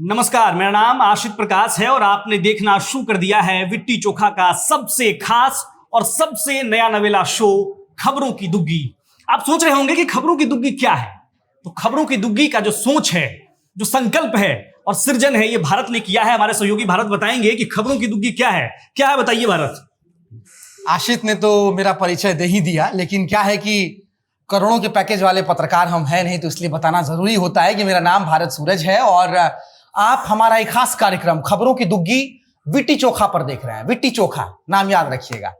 नमस्कार, मेरा नाम आशित प्रकाश है और आपने देखना शुरू कर दिया है विट्टी चोखा का सबसे खास और सबसे नया नवेला शो खबरों की दुग्गी। आप सोच रहे होंगे कि खबरों की दुग्गी क्या है। तो खबरों की दुग्गी का जो सोच है, जो संकल्प है और सृजन है, ये भारत ने किया है। हमारे सहयोगी भारत बताएंगे कि खबरों की दुग्गी क्या है बताइए भारत। आशित ने तो मेरा परिचय दे ही दिया, लेकिन क्या है कि करोड़ों के पैकेज वाले पत्रकार हम हैं नहीं, तो इसलिए बताना जरूरी होता है कि मेरा नाम भारत सूरज है और आप हमारा एक खास कार्यक्रम खबरों की दुग्गी विट्टी चोखा पर देख रहे हैं। विट्टी चोखा नाम याद रखिएगा।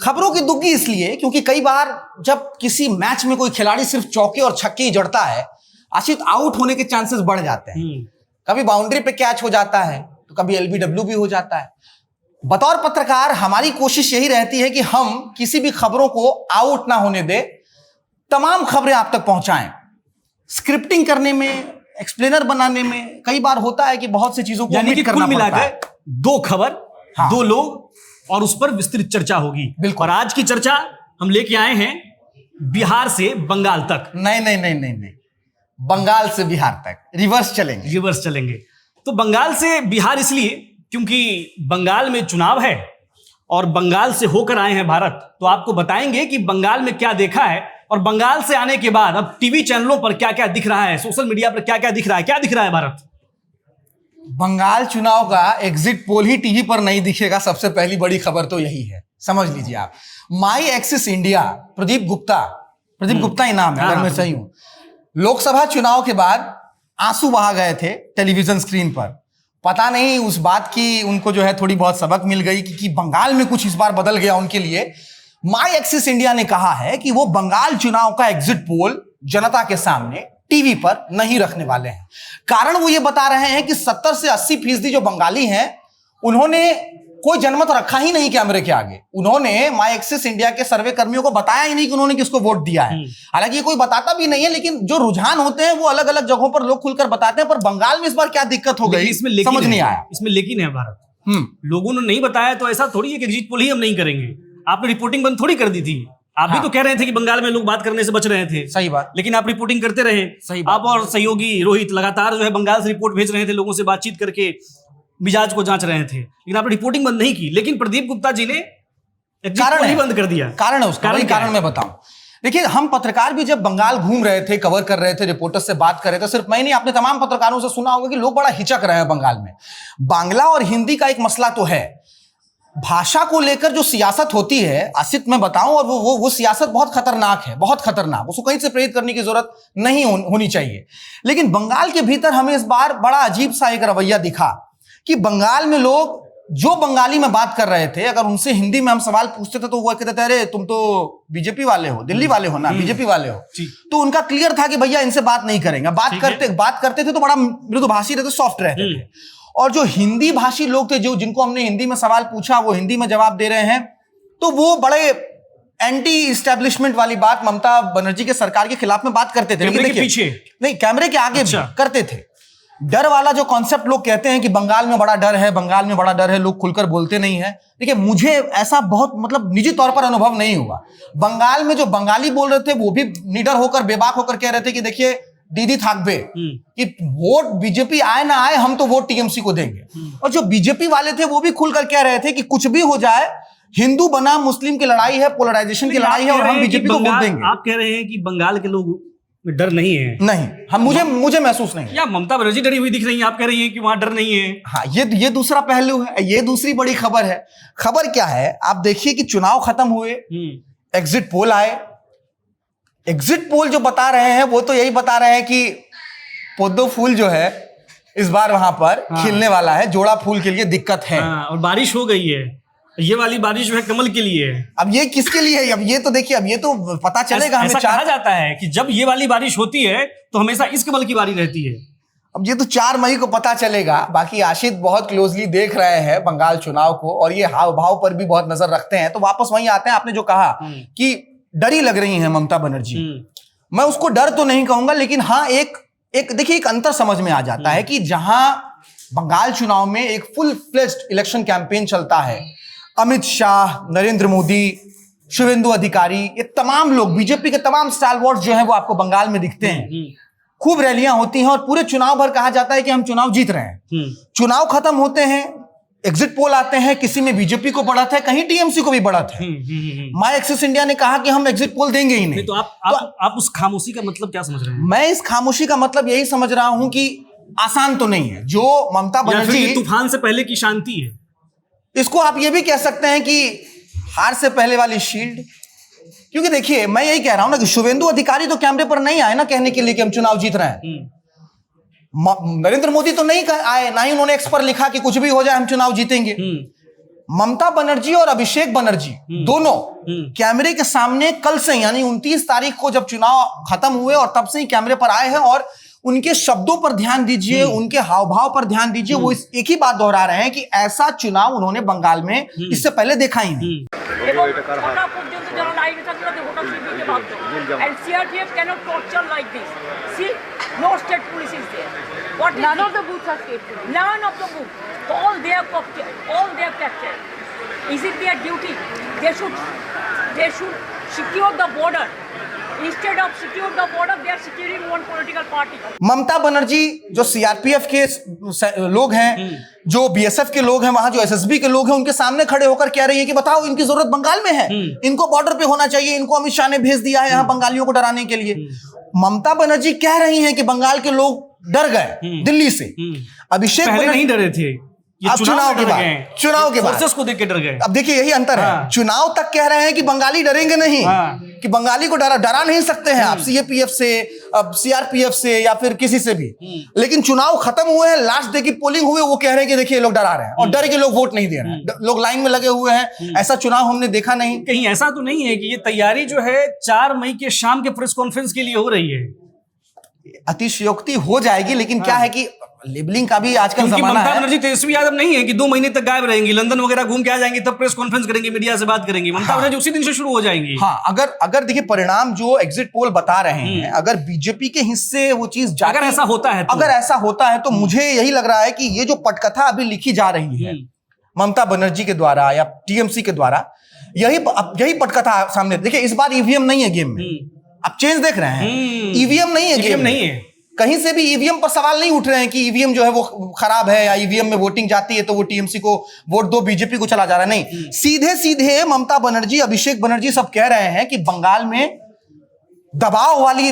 खबरों की दुग्गी इसलिए क्योंकि कई बार जब किसी मैच में कोई खिलाड़ी सिर्फ चौके और छक्के ही जड़ता है, आशित, आउट होने के चांसेस बढ़ जाते हैं। कभी बाउंड्री पे कैच हो जाता है तो कभी एलबीडब्ल्यू भी हो जाता है। बतौर पत्रकार हमारी कोशिश यही रहती है कि हम किसी भी खबरों को आउट ना होने दे, तमाम खबरें आप तक पहुंचाएं। स्क्रिप्टिंग करने में, एक्सप्लेनर बनाने में कई बार होता है कि बहुत सी चीजों को ओमिट करना पड़ता है। दो खबर, हाँ, दो लोग और उस पर विस्तृत चर्चा होगी। बिल्कुल। और आज की चर्चा हम लेके आए हैं बिहार से बंगाल तक। नहीं, बंगाल से बिहार तक रिवर्स चलेंगे। तो बंगाल से बिहार इसलिए क्योंकि बंगाल में चुनाव है और बंगाल से होकर आए हैं भारत। तो आपको बताएंगे कि बंगाल में क्या देखा है और बंगाल से आने के बाद अब टीवी चैनलों पर क्या क्या दिख रहा है, सोशल मीडिया पर क्या क्या दिख रहा है भारत। बंगाल चुनाव का एग्जिट पोल ही टीवी पर नहीं दिखेगा, सबसे पहली बड़ी खबर तो यही है, समझ लीजिए आप। माई एक्सिस इंडिया, प्रदीप गुप्ता ही नाम है अगर मैं सही हूं। लोकसभा चुनाव के बाद आंसू बहा गए थे टेलीविजन स्क्रीन पर। पता नहीं उस बात की उनको जो है थोड़ी बहुत सबक मिल गई कि बंगाल में कुछ इस बार बदल गया उनके लिए। माई एक्सिस इंडिया ने कहा है कि वो बंगाल चुनाव का एग्जिट पोल जनता के सामने टीवी पर नहीं रखने वाले हैं। कारण वो ये बता रहे हैं कि 70 से 80% जो बंगाली हैं उन्होंने कोई जनमत रखा ही नहीं कैमरे के आगे। उन्होंने माई एक्सिस इंडिया के सर्वे कर्मियों को बताया ही नहीं कि उन्होंने किसको वोट दिया है। हालांकि ये कोई बताता भी नहीं है, लेकिन जो रुझान होते हैं वो अलग अलग जगहों पर लोग खुलकर बताते हैं। पर बंगाल में इस बार क्या दिक्कत हो गई इसमें समझ नहीं आया। इसमें लेकिन है भारत, लोगों ने नहीं बताया तो ऐसा थोड़ी है कि एग्जिट पोल ही हम नहीं करेंगे। आपने रिपोर्टिंग बंद थोड़ी कर दी थी। आप भी तो कह रहे थे कि बंगाल में लोग बात करने से बच रहे थे। सही बात। लेकिन आप रिपोर्टिंग करते रहे। सही बात। आप और सहयोगी रोहित लगातार जो है बंगाल से रिपोर्ट भेज रहे थे, लोगों से बातचीत करके मिजाज को जांच रहे थे, लेकिन आपने रिपोर्टिंग बंद नहीं की। लेकिन प्रदीप गुप्ता जी ने कारण ही बंद कर दिया। कारण है उसका, कारण मैं बताऊं। देखिए, हम पत्रकार भी जब बंगाल घूम रहे थे, कवर कर रहे थे, रिपोर्टर से बात कर रहे थे, सिर्फ मैं नहीं, आपने तमाम पत्रकारों से सुना होगा कि लोग बड़ा हिचक रहे हैं बंगाल में। बांग्ला और हिंदी का एक मसला तो है। भाषा को लेकर जो सियासत होती है, आसित मैं बताऊं, और वो सियासत बहुत खतरनाक है, बहुत खतरनाक। उसको कहीं से प्रेरित करने की जरूरत नहीं होनी चाहिए। लेकिन बंगाल के भीतर हमें इस बार बड़ा अजीब सा एक रवैया दिखा कि बंगाल में लोग जो बंगाली में बात कर रहे थे, अगर उनसे हिंदी में हम सवाल पूछते थे तो वो कहते थे, अरे तुम तो बीजेपी वाले हो, दिल्ली वाले हो ना, बीजेपी वाले हो। तो उनका क्लियर था कि भैया इनसे बात नहीं करेंगे। बात करते थे तो बड़ा मृदुभाषी रहते, सॉफ्ट रहते थे। और जो हिंदी भाषी लोग थे, जिनको हमने हिंदी में सवाल पूछा, वो हिंदी में जवाब दे रहे हैं, तो वो बड़े एंटी इस्टेब्लिशमेंट वाली बात ममता बनर्जी के सरकार के खिलाफ में बात करते थे। कैमरे के पीछे नहीं, कैमरे के आगे भी करते थे। डर वाला जो कॉन्सेप्ट लोग कहते हैं कि बंगाल में बड़ा डर है, लोग खुलकर बोलते नहीं है। देखिए, मुझे ऐसा बहुत निजी तौर पर अनुभव नहीं हुआ। बंगाल में जो बंगाली बोल रहे थे वो भी निडर होकर, बेबाक होकर कह रहे थे कि देखिए दीदी थाकबे, कि वोट बीजेपी आए ना आए, हम तो वोट टीएमसी को देंगे। और जो बीजेपी वाले थे वो भी खुलकर कह रहे थे कि कुछ भी हो जाए, हिंदू बनाम मुस्लिम की लड़ाई है, पोलराइजेशन की लड़ाई है और हम बीजेपी को वोट देंगे। आप कह रहे हैं कि बंगाल के लोग डर नहीं है? नहीं, हम मुझे महसूस नहीं है। या ममता बनर्जी डरी हुई दिख रही है, आप कह रही हैं कि वहां डर नहीं है। हाँ, ये दूसरा पहलू है, ये दूसरी बड़ी खबर है। खबर क्या है, आप देखिए कि चुनाव खत्म हुए, एग्जिट पोल आए। एग्जिट पोल जो बता रहे हैं वो तो यही बता रहे हैं कि पोदो फूल जो है इस बार वहां पर खिलने वाला है, जोड़ा फूल के लिए दिक्कत है। और बारिश हो गई है, ये वाली बारिश जो है कमल के लिए है। अब ये किसके लिए है? अब ये तो देखिए, अब ये तो पता चलेगा। हमें कहा जाता है कि जब ये वाली बारिश होती है तो हमेशा इस कमल की बारी रहती है। अब ये तो 4 मई को पता चलेगा। बाकी आशित बहुत क्लोजली देख रहे हैं बंगाल चुनाव को और ये हाव भाव पर भी बहुत नजर रखते हैं। तो वापस वहीं आते हैं, आपने जो कहा कि डरी लग रही है ममता बनर्जी, मैं उसको डर तो नहीं कहूंगा, लेकिन हाँ, एक देखिए, एक अंतर समझ में आ जाता है कि जहां बंगाल चुनाव में एक फुल फ्लेज्ड इलेक्शन कैंपेन चलता है, अमित शाह, नरेंद्र मोदी, शुभेंदु अधिकारी, ये तमाम लोग, बीजेपी के तमाम स्टालवर्ड्स जो हैं वो आपको बंगाल में दिखते हैं। खूब रैलियां होती हैं और पूरे चुनाव भर कहा जाता है कि हम चुनाव जीत रहे हैं। चुनाव खत्म होते हैं, एग्जिट पोल आते हैं, किसी में बीजेपी को बढ़त है, कहीं टीएमसी को भी बढ़त है। माई एक्सिस इंडिया ने कहा कि हम एग्जिट पोल देंगे ही नहीं। तो आप उस खामोशी का मतलब क्या समझ रहे हैं? मैं इस खामोशी का मतलब यही समझ रहा हूं कि आसान तो नहीं है। जो ममता बनर्जी, तूफान से पहले की शांति है, इसको आप ये भी कह सकते हैं कि हार से पहले वाली शील्ड। क्योंकि देखिए, मैं यही कह रहा हूं ना कि शुभेंदु अधिकारी तो कैमरे पर नहीं आए ना कहने के लिए कि हम चुनाव जीत रहे हैं। नरेंद्र मोदी तो नहीं आए, ना ही उन्होंने एक्स पर लिखा कि कुछ भी हो जाए हम चुनाव जीतेंगे। ममता बनर्जी और अभिषेक बनर्जी दोनों कैमरे के सामने कल से, यानी 29 तारीख को जब चुनाव खत्म हुए और तब से ही कैमरे पर आए हैं। और उनके शब्दों पर ध्यान दीजिए, उनके हाव भाव पर ध्यान दीजिए। वो एक ही बात दोहरा रहे हैं कि ऐसा चुनाव उन्होंने बंगाल में इससे पहले देखा ही नहीं। No state police is there. What none of the booths are state police. None of the booths. All they have captured. Is it their duty? They should secure the border. Instead of secure the border, they are securing one political party. Mamata Banerjee जो CRPF के लोग हैं, जो BSF के लोग हैं, वहां जो एसएसबी के लोग हैं, उनके सामने खड़े होकर कह रही है कि बताओ इनकी जरूरत बंगाल में है, इनको बॉर्डर पे होना चाहिए, इनको अमित शाह ने भेज दिया है यहां बंगालियों को डराने के लिए। ममता बनर्जी कह रही हैं कि बंगाल के लोग डर गए दिल्ली से। अभिषेक पहले नहीं डरे थे, अब चुनाव के बाद फोर्सेस को देख के डर गए। अब देखिए यही अंतर है। चुनाव तक कह रहे हैं कि बंगाली डरेंगे नहीं, कि बंगाली को डरा नहीं सकते हैं आप सीएपीएफ से, अब सीआरपीएफ से या फिर किसी से भी। लेकिन चुनाव खत्म हुए हैं, लास्ट डे की पोलिंग हुए, वो कह रहे हैं कि देखिए लोग डरा रहे हैं और डर के लोग वोट नहीं दे रहे हैं, लोग लाइन में लगे हुए हैं। ऐसा चुनाव हमने देखा नहीं। कहीं ऐसा तो नहीं है कि ये तैयारी जो है 4 मई के शाम के प्रेस कॉन्फ्रेंस के लिए हो रही है? अतिशयोक्ति हो जाएगी, लेकिन क्या है कि लेबलिंग का भी आजकल जमाना है। ममता बनर्जी तेजस्वी यादव नहीं है कि 2 महीने तक गायब रहेंगी, लंदन वगैरह घूम के आ जाएंगी, तब प्रेस कॉन्फ्रेंस करेंगी, मीडिया से बात करेंगी। ममता बनर्जी उसी दिन से शुरू हो जाएंगी। हाँ, अगर देखिए परिणाम जो एग्जिट पोल बता रहे हैं, अगर बीजेपी के हिस्से वो चीज अगर ऐसा होता है तो मुझे यही लग रहा है कि ये जो पटकथा अभी लिखी जा रही है ममता बनर्जी के द्वारा या टीएमसी के द्वारा, यही पटकथा सामने। देखिए इस बार ईवीएम नहीं है गेम में, आप चेंज देख रहे हैं। ईवीएम नहीं है, गेम नहीं है। कहीं से भी ईवीएम पर सवाल नहीं उठ रहे हैं कि ईवीएम जो है वो खराब है या ईवीएम में वोटिंग जाती है तो वो टीएमसी को वोट दो, बीजेपी को चला जा रहा है। नहीं, सीधे सीधे ममता बनर्जी, अभिषेक बनर्जी सब कह रहे हैं कि बंगाल में दबाव वाली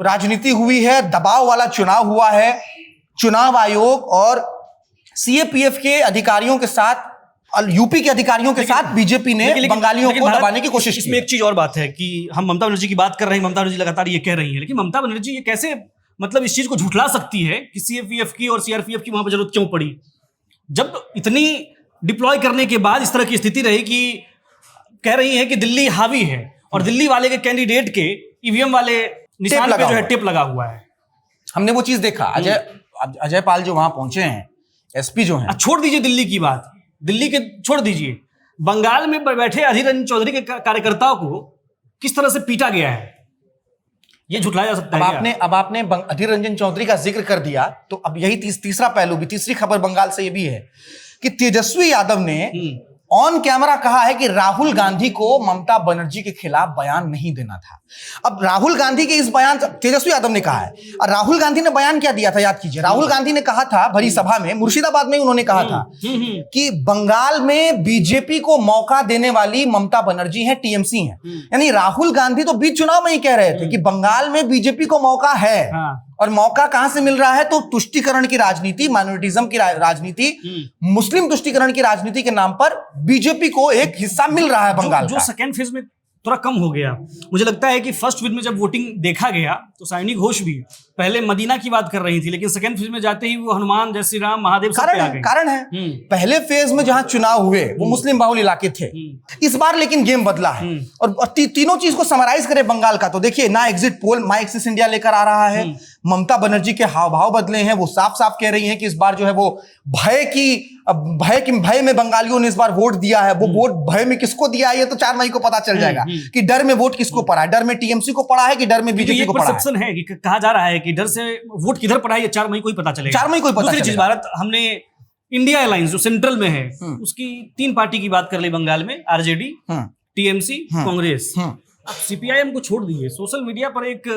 राजनीति हुई है, दबाव वाला चुनाव हुआ है। चुनाव आयोग और सीएपीएफ के अधिकारियों के साथ, यूपी के अधिकारियों के साथ बीजेपी ने बंगालियों को दबाने की कोशिश की। इसमें एक चीज और बात है कि हम ममता बनर्जी की बात कर रहे हैं, ममता बनर्जी लगातार ये कह रही है, लेकिन ममता बनर्जी ये कैसे मतलब इस चीज को झुठला सकती है कि सीएपीएफ की और सीआरपीएफ की वहां पर जरूरत क्यों पड़ी, जब इतनी डिप्लॉय करने के बाद इस तरह की स्थिति रही कि कह रही है कि दिल्ली हावी है और दिल्ली वाले के कैंडिडेट के ईवीएम वाले निशान पे जो है टेप लगा हुआ है। हमने वो चीज देखा। अजय पाल जो वहां पहुंचे हैं, एसपी जो हैं, छोड़ दीजिए दिल्ली की बात, दिल्ली के छोड़ दीजिए, बंगाल में बैठे अधीर रंजन चौधरी के कार्यकर्ताओं को किस तरह से पीटा गया है, ये झुठलाया जा सकता है। अब आपने अधीर रंजन चौधरी का जिक्र कर दिया, तो अब यही तीसरा पहलू भी, तीसरी खबर बंगाल से ये भी है कि तेजस्वी यादव ने ऑन कैमरा कहा है कि राहुल गांधी को ममता बनर्जी के खिलाफ बयान नहीं देना था। अब राहुल गांधी के इस बयान, तेजस्वी यादव ने कहा है, और राहुल गांधी ने बयान क्या दिया था याद कीजिए। राहुल गांधी ने कहा था भरी सभा में, मुर्शिदाबाद में उन्होंने कहा था कि बंगाल में बीजेपी को मौका देने वाली ममता बनर्जी है, टीएमसी है। यानी राहुल गांधी तो बीच चुनाव में ही कह रहे थे कि बंगाल में बीजेपी को मौका है। और मौका कहां से मिल रहा है? तो तुष्टीकरण की राजनीति, माइनॉरिटिज्म की राजनीति, मुस्लिम तुष्टीकरण की राजनीति के नाम पर बीजेपी को एक हिस्सा मिल रहा है बंगाल जो सेकेंड फेज में थोड़ा कम हो गया। मुझे लगता है कि फर्स्ट फेज में जब वोटिंग देखा गया तो साइनी घोष भी पहले मदीना की बात कर रही थी, लेकिन सेकेंड फेज में जाते ही वो हनुमान, जय श्री राम, महादेव सब पे आ गए। कारण है पहले फेज में जहां चुनाव हुए वो मुस्लिम बाहुल इलाके थे। इस बार लेकिन गेम बदला है। और तीनों चीज को समराइज करें बंगाल का, तो देखिए ना एग्जिट पोल माई एक्सिस इंडिया लेकर आ रहा है, ममता बनर्जी के हाव भाव बदले हैं, वो साफ साफ कह रही हैं कि इस बार जो है वो भय में बंगालियों ने इस बार वोट दिया है। वो वोट भय में किसको दिया है ये तो 4 मई को पता चल जाएगा कि डर में वोट किसको पड़ा है, डर में टीएमसी को पड़ा है कि डर में बीजेपी को पड़ा है। परसेप्शन है कि कहा जा रहा है कि डर से वोट किधर पड़ा है ये 4 मई को ही पता चलेगा। 4 मई को ही पता चलेगा। भारत, हमने इंडिया अलायंस जो सेंट्रल में है उसकी 3 पार्टी की बात कर ली बंगाल में, आरजेडी, टीएमसी, कांग्रेस। अब सीपीआईएम को छोड़ दिए, सोशल मीडिया पर एक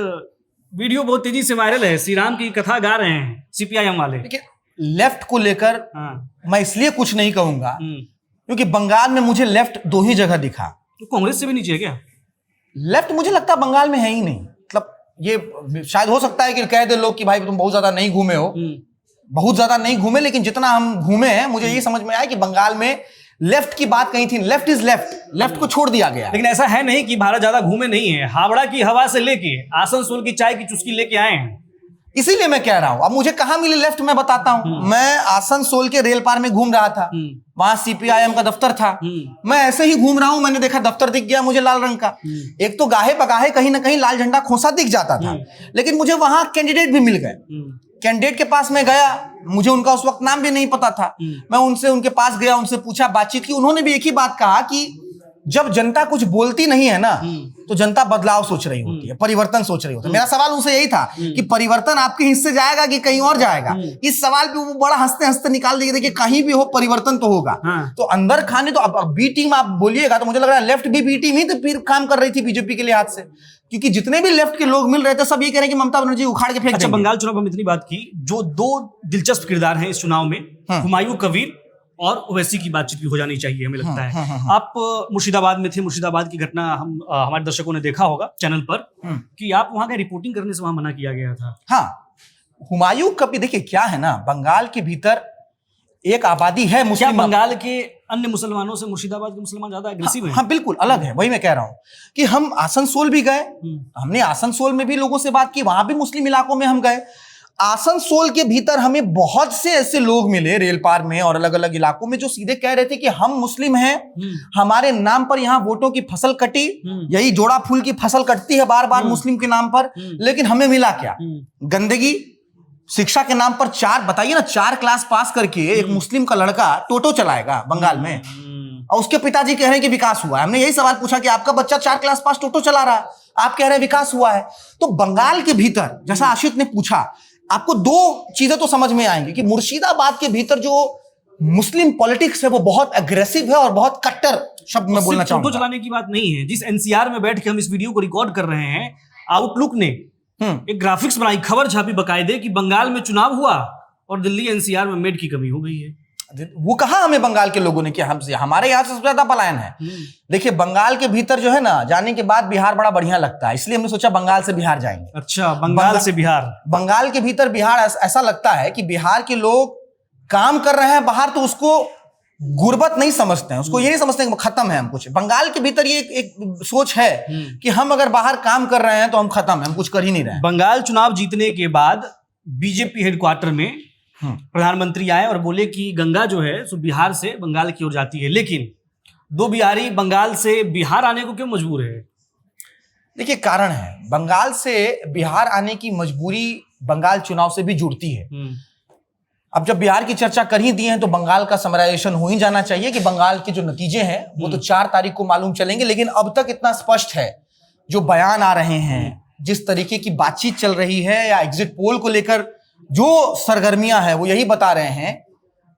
वीडियो बहुत तेजी से वायरल है, श्री राम की कथा गा रहे हैं सीपीआईएम वाले। देखिए, लेफ्ट को लेकर हाँ। मैं इसलिए कुछ नहीं कहूंगा हम्म। क्योंकि बंगाल में मुझे लेफ्ट दो ही जगह दिखा। तो कांग्रेस से भी नीचे है क्या? लेफ्ट मुझे लगता है बंगाल में है ही नहीं। मतलब ये शायद हो सकता है कि कह दे लोग कि भाई तुम बहुत ज्यादा नहीं घूमे हो, बहुत ज्यादा नहीं घूमे, लेकिन जितना हम घूमे हैं मुझे ये समझ में आया कि बंगाल में लेफ्ट की बात कही थी। लेफ्ट इज लेफ्ट, लेफ्ट को छोड़ दिया गया। लेकिन ऐसा है नहीं कि भारत ज्यादा घूमे नहीं है, हावड़ा की हवा से लेके आसनसोल की चाय की चुस्की लेके आए हैं। इसीलिए मैं कह रहा हूं। अब मुझे कहां मिली लेफ्ट मैं बताता हूं। मैं आसनसोल के रेल पार में घूम रहा था, वहां सीपीआईएम का दफ्तर था। मैं ऐसे ही घूम रहा हूं, मैंने देखा दफ्तर दिख गया मुझे लाल रंग का। एक तो गाहे बगाहे कहीं ना कहीं लाल झंडा खोसा दिख जाता था, लेकिन मुझे वहां कैंडिडेट भी मिल गए। कैंडिडेट के पास मैं गया, मुझे उनका उस वक्त नाम भी नहीं पता था। मैं उनके पास गया, उनसे पूछा, बातचीत की। उन्होंने भी एक ही बात कहा कि जब जनता कुछ बोलती नहीं है ना तो जनता बदलाव सोच रही होती है, परिवर्तन सोच रही होती है। मेरा सवाल उनसे यही था कि परिवर्तन आपके हिस्से जाएगा कि कहीं और जाएगा। इस सवाल पे वो बड़ा हंसते हंसते निकाल देंगे, देखिए कहीं भी हो परिवर्तन तो होगा। तो अंदर खाने तो अब बी टीम आप बोलिएगा तो मुझे लग रहा है लेफ्ट भी बी टीम ही तो फिर काम कर रही थी बीजेपी के लिहाज से, क्योंकि जितने भी लेफ्ट के लोग मिल रहे थे सब ये कह रहे हैं कि ममता बनर्जी उखाड़ के फेंक अच्छा, देंगे। बंगाल चुनाव में हम इतनी बात की, जो दो दिलचस्प किरदार हैं इस चुनाव में, हुमायूं कबीर और ओवैसी की बातचीत भी हो जानी चाहिए हमें लगता है। आप मुर्शिदाबाद में थे, मुर्शिदाबाद की घटना हमारे दर्शकों ने देखा होगा चैनल पर कि आप वहां गए, रिपोर्टिंग करने से वहां मना किया गया था। हाँ, हुमायूं कबीर, देखिए क्या है ना, बंगाल के भीतर एक आबादी है क्या मुस्लिम। बंगाल के अन्य मुसलमानों से मुर्शिदाबाद के मुसलमान ज्यादा एग्रेसिव हैं? हाँ बिल्कुल अलग है, वही मैं कह रहा हूं कि हम आसनसोल भी गए, हमने आसनसोल में भी लोगों से बात की, वहां भी मुस्लिम इलाकों में हम गए। आसनसोल के भीतर हमें बहुत से ऐसे लोग मिले रेल पार में और अलग अलग इलाकों में जो सीधे कह रहे थे कि हम मुस्लिम हैं, हमारे नाम पर यहाँ वोटों की फसल कटी, यही जोड़ा फूल की फसल कटती है बार बार मुस्लिम के नाम पर, लेकिन हमें मिला क्या? गंदगी। शिक्षा के नाम पर बताइए ना, 4 क्लास पास करके एक मुस्लिम का लड़का टोटो चलाएगा बंगाल में, और उसके पिताजी कह रहे हैं कि विकास हुआ है। हमने यही सवाल पूछा कि आपका बच्चा 4 क्लास पास टोटो चला रहा है, आप कह रहे हैं विकास हुआ है। तो बंगाल के भीतर, जैसा आशिक ने पूछा, आपको 2 चीजें तो समझ में आएंगी कि मुर्शिदाबाद के भीतर जो मुस्लिम पॉलिटिक्स है वो बहुत एग्रेसिव है और बहुत कट्टर शब्द में बोलना चाहूंगा। टोटो चलाने की बात नहीं है। जिस एनसीआर में बैठ के हम इस वीडियो को रिकॉर्ड कर रहे हैं, आउटलुक ने एक ग्राफिक्स बनाई, खबर छापी बकायदे कि बंगाल में चुनाव हुआ और दिल्ली एनसीआर में मेड की कमी हो गई है। वो कहा हमें बंगाल के लोगों ने कि हमसे, हमारे यहां से सबसे ज्यादा पलायन है। देखिए बंगाल के भीतर जो है ना, जाने के बाद बिहार बड़ा बढ़िया लगता है, इसलिए हमने सोचा बंगाल से बिहार जाएंगे। अच्छा, बंगाल से बिहार। बंगाल के भीतर बिहार ऐसा लगता है कि बिहार के लोग काम कर रहे हैं बाहर तो उसको गुर्बत नहीं समझते हैं, उसको ये नहीं समझते कि खत्म है हम कुछ। बंगाल के भीतर ये एक सोच है कि हम अगर बाहर काम कर रहे हैं तो हम खत्म है, हम कुछ कर ही नहीं रहे हैं। बंगाल चुनाव जीतने के बाद बीजेपी हेडक्वार्टर में प्रधानमंत्री आए और बोले कि गंगा जो है सो बिहार से बंगाल की ओर जाती है, लेकिन 2 बिहारी बंगाल से बिहार आने को क्यों मजबूर है? देखिए कारण है, बंगाल से बिहार आने की मजबूरी बंगाल चुनाव से भी जुड़ती है। अब जब बिहार की चर्चा कर ही दिए हैं तो बंगाल का समराइजेशन हो ही जाना चाहिए कि बंगाल के जो नतीजे हैं वो तो 4 तारीख को मालूम चलेंगे। लेकिन अब तक इतना स्पष्ट है, जो बयान आ रहे हैं, जिस तरीके की बातचीत चल रही है या एग्जिट पोल को लेकर जो सरगर्मियां हैं, वो यही बता रहे हैं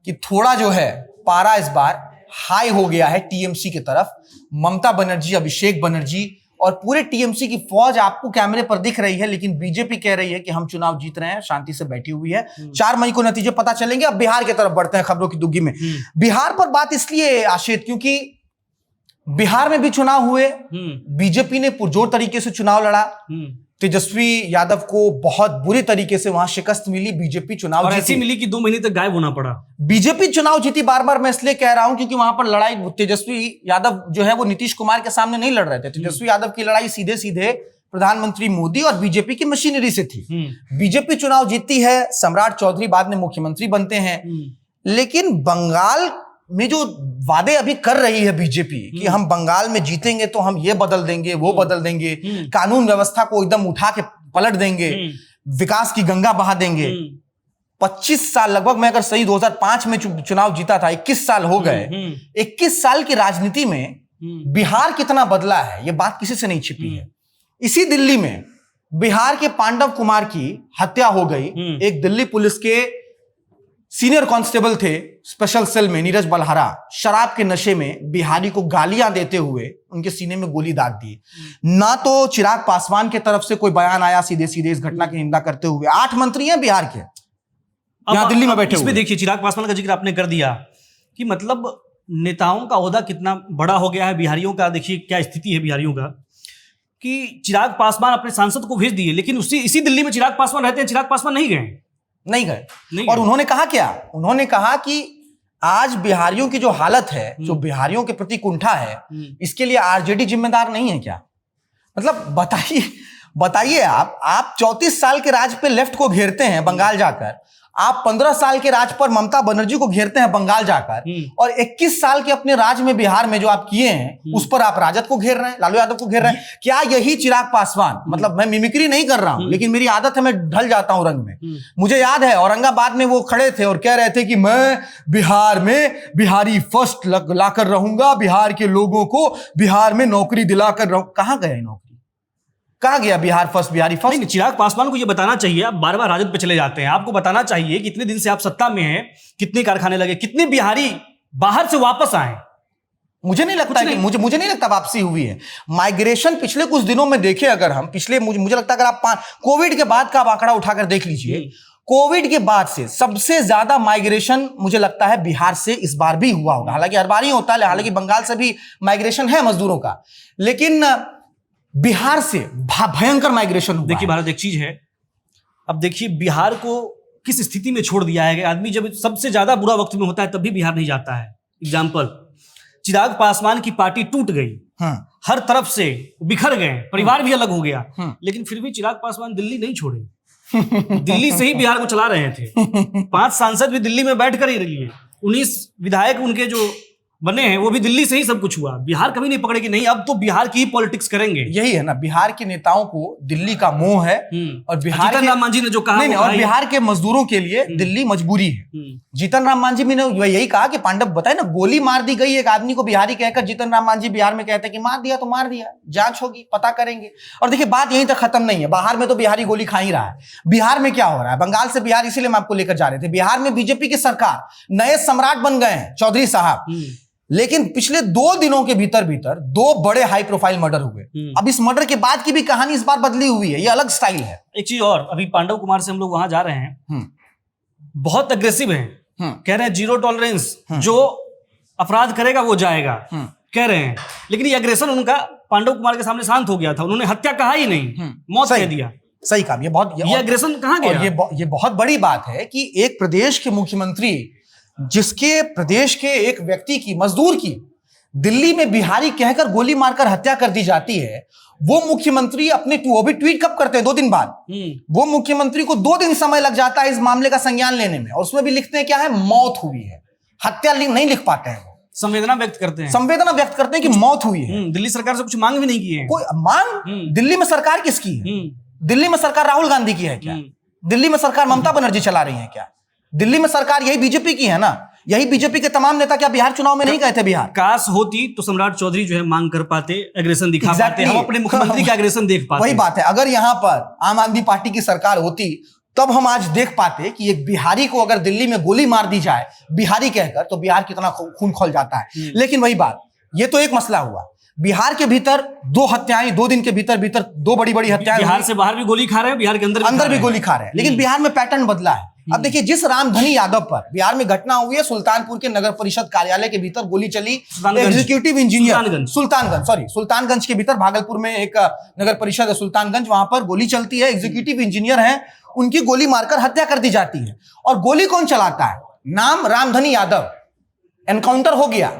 कि थोड़ा जो है पारा इस बार हाई हो गया है टीएमसी की तरफ। ममता बनर्जी, अभिषेक बनर्जी और पूरे टीएमसी की फौज आपको कैमरे पर दिख रही है, लेकिन बीजेपी कह रही है कि हम चुनाव जीत रहे हैं, शांति से बैठी हुई है। 4 मई को नतीजे पता चलेंगे। अब बिहार की तरफ बढ़ते हैं खबरों की दुग्गी में। बिहार पर बात इसलिए आशित क्योंकि बिहार में भी चुनाव हुए, बीजेपी ने पुरजोर तरीके से चुनाव लड़ा, तेजस्वी यादव को बहुत बुरी तरीके से वहां शिकस्त मिली, बीजेपी चुनाव और ऐसी मिली कि 2 महीने तक गायब होना पड़ा। बीजेपी चुनाव जीती। बार बार मैं इसलिए कह रहा हूं क्योंकि वहां पर लड़ाई, तेजस्वी यादव जो है वो नीतीश कुमार के सामने नहीं लड़ रहे थे। तेजस्वी यादव की लड़ाई सीधे सीधे प्रधानमंत्री मोदी और बीजेपी की मशीनरी से थी। बीजेपी चुनाव जीतती है, सम्राट चौधरी बाद में मुख्यमंत्री बनते हैं। लेकिन बंगाल में जो वादे अभी कर रही है बीजेपी कि हम बंगाल में जीतेंगे तो हम ये बदल देंगे, वो बदल देंगे, कानून व्यवस्था को एकदम उठा के पलट देंगे, विकास की गंगा बहा देंगे। 25 साल लगभग, मैं अगर सही 2005 में चुनाव जीता था, 21 साल हो गए। 21 साल की राजनीति में बिहार कितना बदला है ये बात किसी से नहीं छिपी है। इसी दिल्ली में बिहार के पांडव कुमार की हत्या हो गई एक दिल्ली पुलिस के सीनियर कांस्टेबल थे स्पेशल सेल में नीरज बलहारा, शराब के नशे में बिहारी को गालियां देते हुए उनके सीने में गोली दाग दी। ना तो चिराग पासवान के तरफ से कोई बयान आया सीधे सीधे इस घटना की निंदा करते हुए। 8 मंत्री हैं बिहार के, यहां दिल्ली में बैठे हुए। इसमें देखिए, चिराग पासवान का जिक्र आपने कर दिया कि मतलब नेताओं का ओहदा कितना बड़ा हो गया है। बिहारियों का देखिए क्या स्थिति है बिहारियों का, कि चिराग पासवान अपने सांसद को भेज दिए, लेकिन इसी दिल्ली में चिराग पासवान रहते हैं, चिराग पासवान नहीं गए। और उन्होंने कहा क्या? उन्होंने कहा कि आज बिहारियों की जो हालत है, जो बिहारियों के प्रति कुंठा है, इसके लिए आरजेडी जिम्मेदार नहीं है क्या? मतलब बताइए आप 34 साल के राज पे लेफ्ट को घेरते हैं बंगाल जाकर, आप 15 साल के राज पर ममता बनर्जी को घेरते हैं बंगाल जाकर, और 21 साल के अपने राज में बिहार में जो आप किए हैं उस पर आप राजद को घेर रहे हैं, लालू यादव को घेर रहे हैं। क्या यही चिराग पासवान, मतलब मैं मिमिक्री नहीं कर रहा हूं, लेकिन मेरी आदत है, मैं ढल जाता हूं रंग में। मुझे याद है औरंगाबाद में वो खड़े थे और कह रहे थे कि मैं बिहार में बिहारी फर्स्ट लाकर रहूंगा, बिहार के लोगों को बिहार में नौकरी दिलाकर रहूं। कहां गए नौकरी? कहाँ गया बिहार फर्स्ट, बिहारी फर्स्ट? नहीं, चिराग पासवान को ये बताना चाहिए। आप बार बार राजद पे चले जाते हैं, आपको बताना चाहिए कि इतने दिन से आप सत्ता में हैं, कितने कारखाने लगे, कितने बिहारी बाहर से वापस आए। मुझे नहीं लगता कि मुझे नहीं लगता वापसी हुई है। माइग्रेशन पिछले कुछ दिनों में देखे अगर हम, मुझे लगता है अगर आप कोविड के बाद का आप आंकड़ा उठाकर देख लीजिए, कोविड के बाद से सबसे ज्यादा माइग्रेशन मुझे लगता है बिहार से इस बार भी हुआ होगा। हालांकि हर बार ही होता है, हालांकि बंगाल से भी माइग्रेशन है मजदूरों का, लेकिन बिहार से भयंकर माइग्रेशन हुआ। देखिए भारत, एक चीज है, अब देखिए बिहार को किस स्थिति में छोड़ दिया है। आदमी जब सबसे ज्यादा बुरा वक्त में होता है तब भी बिहार नहीं जाता है। एग्जाम्पल, चिराग पासवान की पार्टी टूट गई, हर तरफ से बिखर गए, परिवार भी अलग हो गया, लेकिन फिर भी चिराग पासवान दिल्ली नहीं छोड़े। दिल्ली से ही बिहार को चला रहे थे। 5 सांसद भी दिल्ली में बैठ कर ही रही है, 19 विधायक उनके जो बने हैं वो भी दिल्ली से ही सब कुछ हुआ। बिहार कभी नहीं पकड़ेगी, नहीं अब तो बिहार की ही पॉलिटिक्स करेंगे। यही है ना, बिहार के नेताओं को दिल्ली का मोह है, और बिहार जीतन राम मांझी ने जो कहा, नहीं, और बिहार के मजदूरों के लिए दिल्ली मजबूरी है। जीतन राम मांझी ने यही कहा कि पांडव बताए ना, गोली मार दी गई एक आदमी को बिहारी कहकर। जीतन राम मांझी बिहार में कहते हैं कि मार दिया तो मार दिया, जांच होगी, पता करेंगे। और देखिए बात यहीं तक खत्म नहीं है, बाहर में तो बिहारी गोली खा ही रहा है। बिहार में क्या हो रहा है, बंगाल से बिहार, इसीलिए हम आपको लेकर जा रहे थे। बिहार में बीजेपी की सरकार, नए सम्राट बन गए हैं चौधरी साहब, लेकिन पिछले 2 दिनों के भीतर 2 बड़े हाई प्रोफाइल मर्डर हुए। अब इस मर्डर के बाद की भी कहानी इस बार बदली हुई है, ये अलग स्टाइल है। एक चीज और, अभी पांडव कुमार से हम लोग वहां जा रहे हैं, बहुत अग्रेसिव हैं, कह रहे हैं जीरो टॉलरेंस, जो अपराध करेगा वो जाएगा, कह रहे हैं। लेकिन ये अग्रेशन उनका पांडव कुमार के सामने शांत हो गया था, उन्होंने हत्या कहा ही नहीं, मौत कह दिया। सही काम, ये अग्रेशन कहां गया? ये बहुत बड़ी बात है कि एक प्रदेश के मुख्यमंत्री, जिसके प्रदेश के एक व्यक्ति की, मजदूर की, दिल्ली में बिहारी कहकर गोली मारकर हत्या कर दी जाती है, वो मुख्यमंत्री अपने वो भी ट्वीट कब करते हैं? 2 दिन बाद। वो मुख्यमंत्री को 2 दिन समय लग जाता है इस मामले का संज्ञान लेने में, और उसमें भी लिखते हैं क्या है, मौत हुई है। हत्या नहीं लिख पाते हैं, संवेदना व्यक्त करते हैं, कि मौत हुई है। दिल्ली सरकार से कुछ मांग भी नहीं की है। कोई मांग दिल्ली में सरकार किसकी है? दिल्ली में सरकार राहुल गांधी की है क्या? दिल्ली में सरकार ममता बनर्जी चला रही है क्या? दिल्ली में सरकार यही बीजेपी की है ना। यही बीजेपी के तमाम नेता क्या बिहार चुनाव में नहीं गए थे बिहार? काश होती तो सम्राट चौधरी जो है मांग कर पाते, एग्रेशन दिखा पाते, हम अपने मुख्यमंत्री का एग्रेशन देख पाते। वही बात है, अगर यहाँ पर आम आदमी पार्टी की सरकार होती तब हम आज देख पाते कि एक बिहारी को अगर दिल्ली में गोली मार दी जाए बिहारी कहकर, तो बिहार कितना खून खौल जाता है। लेकिन वही बात, ये तो एक मसला हुआ। बिहार के भीतर 2 हत्याएं, 2 दिन के भीतर 2 बड़ी हत्याएं। बिहार से बाहर भी गोली खा रहे हैं, बिहार के अंदर भी गोली खा रहे हैं, लेकिन बिहार में पैटर्न बदला है। अब देखिए, जिस रामधनी यादव पर बिहार में घटना हुई है, सुल्तानपुर के नगर परिषद कार्यालय के भीतर गोली चली, एग्जीक्यूटिव इंजीनियर सुल्तानगंज के भीतर, भागलपुर में एक नगर परिषद है सुल्तानगंज, वहां पर गोली चलती है, एग्जीक्यूटिव इंजीनियर हैं, उनकी गोली मारकर हत्या कर दी जाती है। और गोली कौन चलाता है? नाम रामधनी यादव। एनकाउंटर हो गया।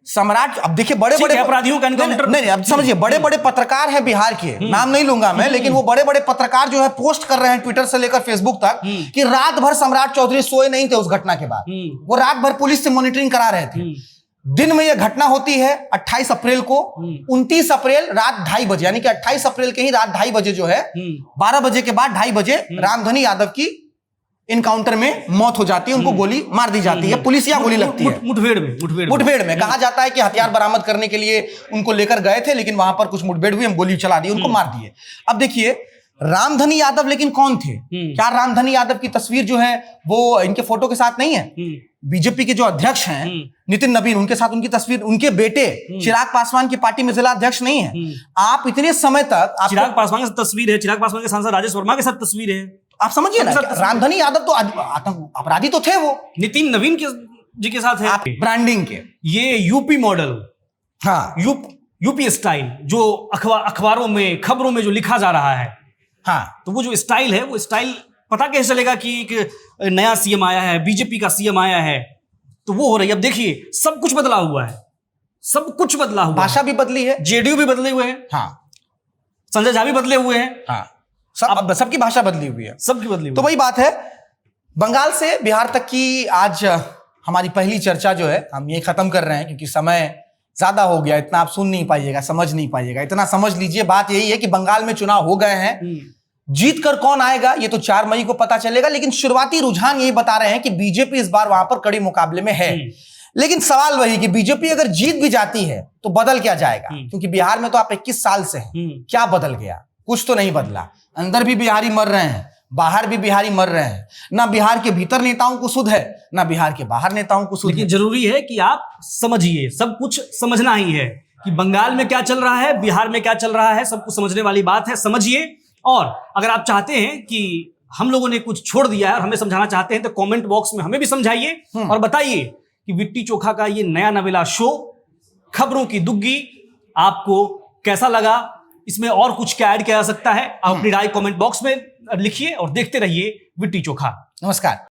सम्राट, अब देखिए बड़े अपराधियों का एनकाउंटर, नहीं, अब समझिए, बड़े पत्रकार हैं बिहार के, नाम नहीं लूंगा मैं, लेकिन वो बड़े पत्रकार जो है पोस्ट कर रहे हैं ट्विटर से लेकर फेसबुक तक कि रात भर सम्राट चौधरी सोए नहीं थे उस घटना के बाद। वो रात भर पुलिस से मॉनिटरिंग करा रहे थे। दिन में यह घटना होती है 28 अप्रैल को, 29 अप्रैल रात 2:30 बजे, यानी कि 28 अप्रैल के ही रात 2:30 बजे जो है, 12 बजे के बाद 2:30 बजे रामधनी यादव की इनकाउंटर में मौत हो जाती है, उनको गोली मार दी जाती है, पुलिस या गोली लगती है। मुठभेड़ में कहा जाता है कि हथियार बरामद करने के लिए उनको लेकर गए थे, लेकिन वहां पर कुछ मुठभेड़ हुई, हम गोली चला दी, उनको मार दिए। अब देखिए, रामधनी यादव लेकिन कौन थे? क्या रामधनी यादव की तस्वीर जो है वो इनके फोटो के साथ नहीं है? बीजेपी के जो अध्यक्ष हैं नितिन नवीन, उनके साथ उनकी तस्वीर, उनके बेटे चिराग पासवान की पार्टी में जिला अध्यक्ष नहीं है। आप इतने समय तक चिराग पासवान के साथ तस्वीर है, चिराग पासवान के सांसद राजेश वर्मा के साथ तस्वीर है। आप समझिए ना, रामधनी यादव तो अपराधी तो थे, वो नितिन नवीन जी के साथ है। ब्रांडिंग के ये यूपी मॉडल, हाँ यूपी स्टाइल जो अखबारों में खबरों में जो लिखा जा रहा है, हाँ, तो वो जो स्टाइल है, वो स्टाइल पता कैसे चलेगा कि एक नया सीएम आया है, बीजेपी का सीएम आया है, तो वो हो रही है। अब देखिए सब कुछ बदला हुआ है, सब कुछ बदला हुआ, भाषा भी बदली है, जेडीयू भी बदले हुए हैं, हाँ, संजय झा भी बदले हुए हैं, हाँ, सबकी भाषा बदली हुई है, सबकी बदली हुई। तो वही बात है, बंगाल से बिहार तक की आज हमारी पहली चर्चा जो है हम ये खत्म कर रहे हैं, क्योंकि समय ज्यादा हो गया, इतना आप सुन नहीं पाइएगा, समझ नहीं पाइएगा। इतना समझ लीजिए, बात यही है कि बंगाल में चुनाव हो गए हैं, जीत कर कौन आएगा ये तो 4 मई को पता चलेगा, लेकिन शुरुआती रुझान यही बता रहे हैं कि बीजेपी इस बार वहां पर कड़ी मुकाबले में है। लेकिन सवाल वही कि बीजेपी अगर जीत भी जाती है तो बदल क्या जाएगा, क्योंकि बिहार में तो आप 21 साल से हैं, क्या बदल गया? कुछ तो नहीं बदला। अंदर भी बिहारी मर रहे हैं, बाहर भी बिहारी मर रहे हैं, ना बिहार के भीतर नेताओं को सुध है, ना बिहार के बाहर नेताओं को सुध है। लेकिन जरूरी है कि आप समझिए, सब कुछ समझना ही है कि बंगाल में क्या चल रहा है, बिहार में क्या चल रहा है, सब कुछ समझने वाली बात है, समझिए। और अगर आप चाहते हैं कि हम लोगों ने कुछ छोड़ दिया है और हमें समझाना चाहते हैं, तो कमेंट बॉक्स में हमें भी समझाइए और बताइए कि लिट्टी चोखा का ये नया नवेला शो खबरों की दुग्गी आपको कैसा लगा, इसमें और कुछ क्या ऐड किया जा सकता है, आप अपनी राय कमेंट बॉक्स में लिखिए और देखते रहिए लिट्टी चोखा। नमस्कार।